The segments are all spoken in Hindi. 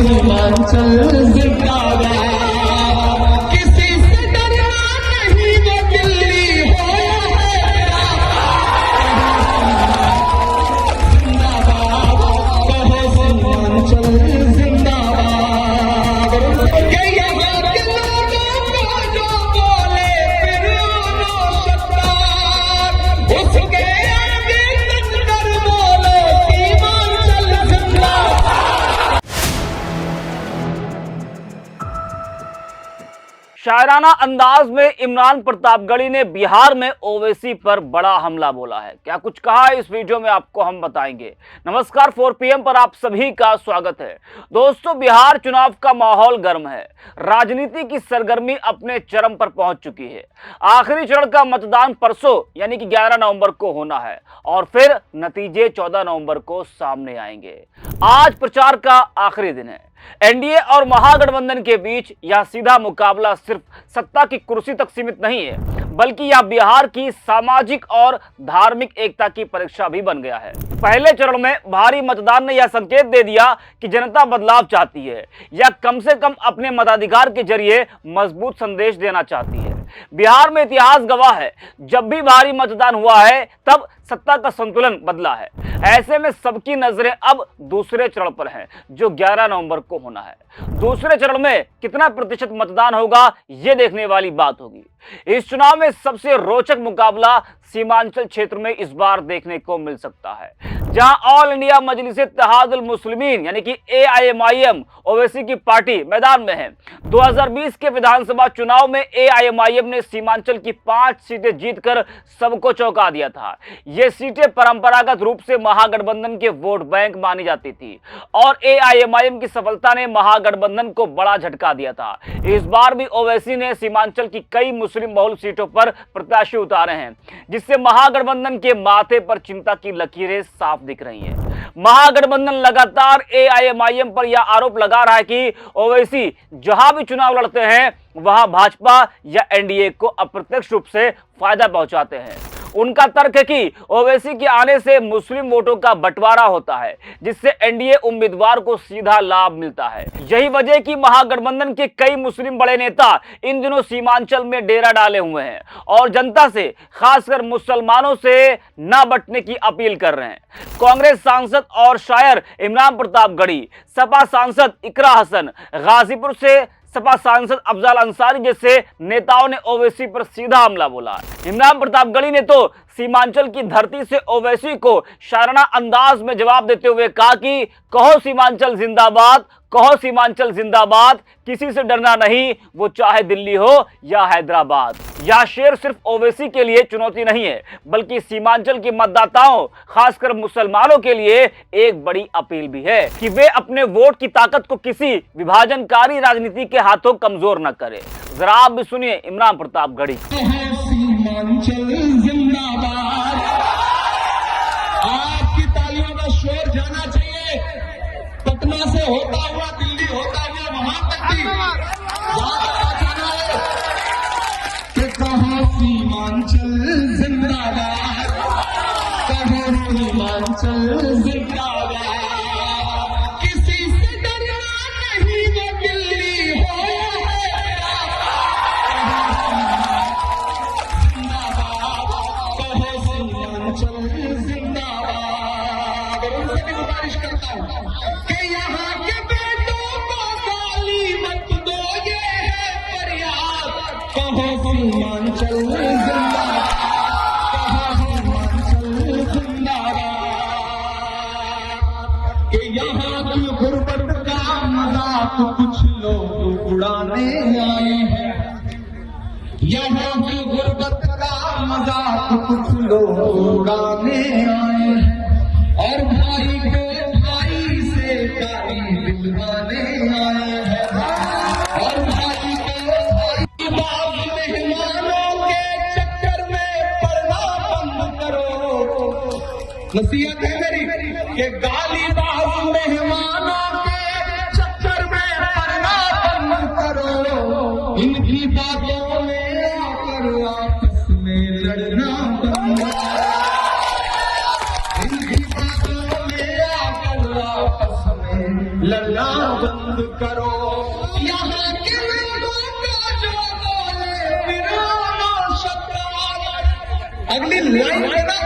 सीमांचल जिंदाबाद, किसी से डरना नहीं, वो दिल्ली हो या जिंदाबाद, कहो सीमांचल जिंदाबाद। के यहाँ के लोगों को जो बोले फिर उन्हों शब्दार, उसके आगे टक्कर बोलो सीमांचल जिंदाबाद। शायराना अंदाज में इमरान प्रतापगढ़ी ने बिहार में ओवैसी पर बड़ा हमला बोला है। क्या कुछ कहा है इस वीडियो में आपको हम बताएंगे। नमस्कार, 4 PM पर आप सभी का स्वागत है। दोस्तों, बिहार चुनाव का माहौल गर्म है। राजनीति की सरगर्मी अपने चरम पर पहुंच चुकी है। आखिरी चरण का मतदान परसों यानी कि 11 नवंबर को होना है और फिर नतीजे 14 नवंबर को सामने आएंगे। आज प्रचार का आखिरी दिन है। एनडीए और महागठबंधन के बीच यह सीधा मुकाबला सिर्फ सत्ता की कुर्सी तक सीमित नहीं है, बल्कि यह बिहार की सामाजिक और धार्मिक एकता की परीक्षा भी बन गया है। पहले चरण में भारी मतदान ने यह संकेत दे दिया कि जनता बदलाव चाहती है या कम से कम अपने मताधिकार के जरिए मजबूत संदेश देना चाहती है। बिहार में इतिहास गवाह है, जब भी भारी मतदान हुआ है तब सत्ता का संतुलन बदला है। ऐसे में सबकी नजरें अब दूसरे चरण पर हैं, जो 11 नवंबर को होना है। दूसरे चरण में कितना प्रतिशत मतदान होगा, ये देखने वाली बात होगी। इस चुनाव में सबसे रोचक मुकाबला सीमांचल क्षेत्र में इस बार देखने को मिल सकता है, जहां ऑल इंडिया मजलिस इत्तेहादुल मुस्लिमीन यानी कि AIMIM ओवैसी की पार्टी मैदान में है। 2020 के विधानसभा चुनाव में AIMIM ने सीमांचल की 5 सीटें जीतकर सबको चौंका दिया था। ये सीटें परंपरागत रूप से महागठबंधन के वोट बैंक मानी जाती थी और AIMIM की सफलता ने महागठबंधन को बड़ा झटका दिया था। इस बार भी ओवैसी ने सीमांचल की कई मुस्लिम बहुल सीटों पर प्रत्याशी उतारे हैं, जिससे महागठबंधन के माथे पर चिंता की लकीरें साफ दिख रही हैं। महागठबंधन लगातार AIMIM पर यह आरोप लगा रहा है कि ओवैसी जहां भी चुनाव लड़ते हैं वहां भाजपा या एनडीए को अप्रत्यक्ष रूप से फायदा पहुंचाते हैं। उनका तर्क है कि ओवैसी के आने से मुस्लिम वोटों का बंटवारा होता है, जिससे एनडीए उम्मीदवार को सीधा लाभ मिलता है। यही वजह कि महागठबंधन के कई मुस्लिम बड़े नेता इन दिनों सीमांचल में डेरा डाले हुए हैं और जनता से, खासकर मुसलमानों से न बंटने की अपील कर रहे हैं। कांग्रेस सांसद और शायर इमरान प्रतापगढ़ी, सपा सांसद इकरा हसन, गाजीपुर से सपा सांसद अफजल अंसारी जैसे नेताओं ने ओवैसी पर सीधा हमला बोला। इमरान प्रतापगढ़ी ने तो सीमांचल की धरती से ओवैसी को शायराना अंदाज में जवाब देते हुए कहा कि कहो सीमांचल जिंदाबाद, कहो सीमांचल जिंदाबाद, किसी से डरना नहीं, वो चाहे दिल्ली हो या हैदराबाद। यह शेर सिर्फ ओवैसी के लिए चुनौती नहीं है, बल्कि सीमांचल के मतदाताओं, खासकर मुसलमानों के लिए एक बड़ी अपील भी है कि वे अपने वोट की ताकत को किसी विभाजनकारी राजनीति के हाथों कमजोर न करें। जरा आप भी सुनिए इमरान प्रतापगढ़ी। सीमांचल जिंदाबाद, आपकी तालियों का शोर जाना चाहिए। पटना से होता हुआ दिल्ली, होता हुआ वहां तक भी जाना है कि कहो सीमांचल जिंदाबाद, कहो सीमांचल जिंदाबाद, किसी से डरना नहीं, वो दिल्ली हो जिंदाबाद। उनसे भी गुजारिश करता हूं कि यहाँ के बेटों को गाली मत दो, ये है फरियाद, कहो सीमांचल जिंदाबाद, कहो सीमांचल जिंदाबाद। कि यहाँ की गुर्बत का मजाक कुछ लोग उड़ाने आए हैं, यहाँ की गुर्बत का मजाक कुछ लोग उड़ाने आए हैं और भाई को भाई से गाली दिलवाने आए हैं और भाई को भाई बाप मेहमानों के चक्कर में पड़ना बंद करो। नसीहत है मेरी कि गाली बाप मेहमानों के चक्कर में पड़ना बंद करो। इनकी बातों में आपस में लड़ना बंद करो, इनकी बातों में आकर आपस में लड़ना बंद करो। यहाँ के लोगों का जो बोले फिर आना शब्द। अगली लाइन में ना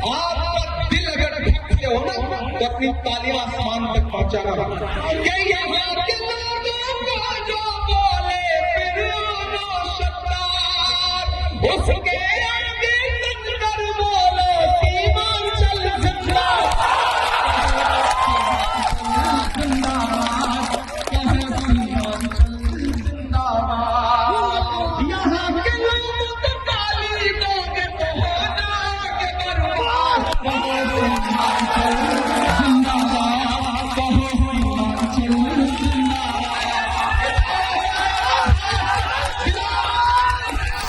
आपका दिल अगर ढक से हो ना तो अपनी तालियां आसमान तक पहुंचाना कि यहाँ के लोगों का जो बोले फिर आना शब्द। उसके आगे कर बोलो सीमांचल जिंदाबाद। यहाँ के लोगों को ताली दोगे तो हो जाओगे बर्बाद। जिंदाबाद कहो हिमाचल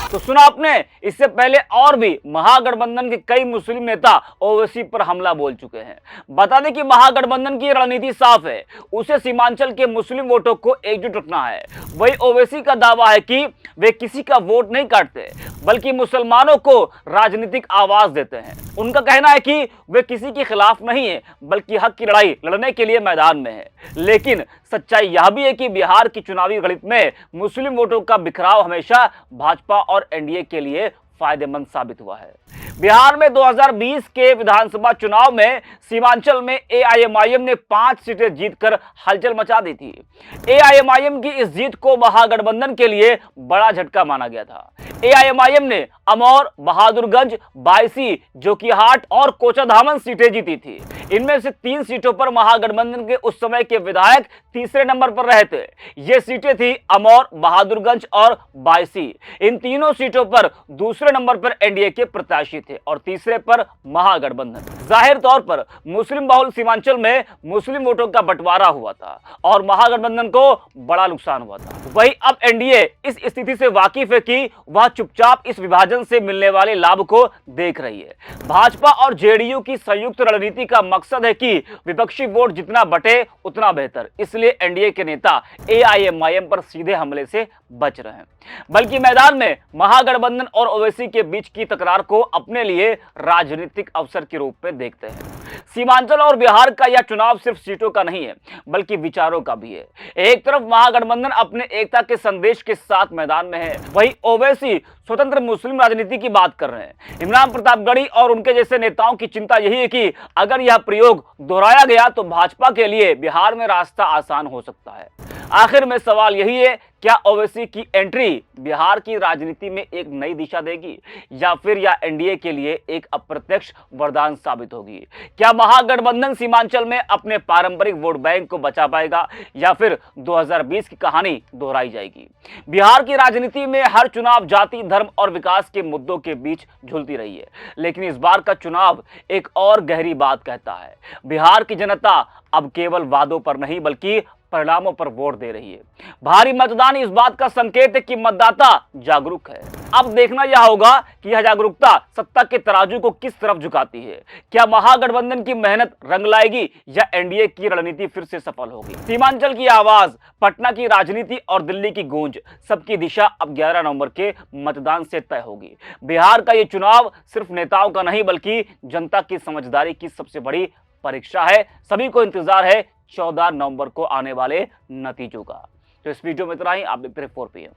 तो सुना आपने, इससे पहले और भी महागठबंधन के कई मुस्लिम नेता ओवैसी पर हमला बोल चुके हैं। बता दें कि महागठबंधन की रणनीति साफ है, उसे सीमांचल के मुस्लिम वोटों को एकजुट रखना है। वही ओवैसी का दावा है कि वे किसी का वोट नहीं काटते बल्कि मुसलमानों को राजनीतिक आवाज देते हैं। उनका कहना है कि वे किसी के खिलाफ नहीं है बल्कि हक की लड़ाई लड़ने के लिए मैदान में है। लेकिन सच्चाई यह भी है कि बिहार की चुनावी गणित में मुस्लिम वोटों का बिखराव हमेशा भाजपा और एनडीए के लिए फायदेमंद साबित हुआ है। बिहार में 2020 के विधानसभा चुनाव में सीमांचल में एआईएमआईएम ने 5 सीटें जीतकर हलचल मचा दी थी। एआईएमआईएम की इस जीत को महागठबंधन के लिए बड़ा झटका माना गया था। एआईएमआईएम ने अमौर, बहादुरगंज, बायसी, जोकीहाट और कोचाधामन सीटें जीती थी। इनमें से 3 सीटों पर महागठबंधन के उस समय के विधायक तीसरे नंबर पर रहे थे। ये सीटें थी अमौर, बहादुरगंज और बायसी। इन तीनों सीटों पर दूसरे नंबर पर एनडीए के प्रत्याशी थे और तीसरे पर महागठबंधन। जाहिर तौर पर मुस्लिम बहुल सीमांचल में मुस्लिम वोटों का बंटवारा हुआ था और महागठबंधन को बड़ा नुकसान हुआ था। वहीं अब एनडीए इस स्थिति से वाकिफ है कि वह चुपचाप इस विभाजन से मिलने वाले लाभ को देख रही है। भाजपा और जेडीयू की संयुक्त रणनीति का मकसद है कि विपक्षी वोट जितना बटे उतना बेहतर। इसलिए एनडीए के नेता एआईएमआईएम पर सीधे हमले से बच रहे हैं, बल्कि मैदान में महागठबंधन और ओवैसी के बीच की तकरार को अपने लिए राजनीतिक अवसर के रूप में देखते हैं। सीमांचल और बिहार का यह चुनाव सिर्फ सीटों का नहीं है बल्कि विचारों का भी है। एक तरफ महागठबंधन अपने एकता के संदेश के साथ मैदान में है, वहीं ओवैसी स्वतंत्र मुस्लिम राजनीति की बात कर रहे हैं। इमरान प्रतापगढ़ी और उनके जैसे नेताओं की चिंता यही है कि अगर यह प्रयोग दोहराया गया तो भाजपा के लिए बिहार में रास्ता आसान हो सकता है। आखिर में सवाल यही है, क्या ओवैसी की एंट्री बिहार की राजनीति में एक नई दिशा देगी या फिर यह एनडीए के लिए एक अप्रत्यक्ष वरदान साबित होगी? क्या महागठबंधन सीमांचल में अपने पारंपरिक वोट बैंक को बचा पाएगा या फिर 2020 की कहानी दोहराई जाएगी? बिहार की राजनीति में हर चुनाव जाति, धर्म और विकास के मुद्दों के बीच झुलती रही है, लेकिन इस बार का चुनाव एक और गहरी बात कहता है। बिहार की जनता अब केवल वादों पर नहीं बल्कि परिणामों पर वोट दे रही है। भारी मतदान इस बात का संकेत है कि मतदाता जागरूक है। अब देखना यह होगा कि यह जागरूकता सत्ता के तराजू को किस तरफ झुकाती है। क्या महागठबंधन की मेहनत रंग लाएगी या एनडीए की रणनीति फिर से सफल होगी? सीमांचल की आवाज, पटना की राजनीति और दिल्ली की गूंज, सबकी दिशा अब 11 नवंबर के मतदान से तय होगी। बिहार का ये चुनाव सिर्फ नेताओं का नहीं बल्कि जनता की समझदारी की सबसे बड़ी परीक्षा है। सभी को इंतजार है 14 नवंबर को आने वाले नतीजों का। तो इस वीडियो में इतना ही। आप देखते रहे 4PM।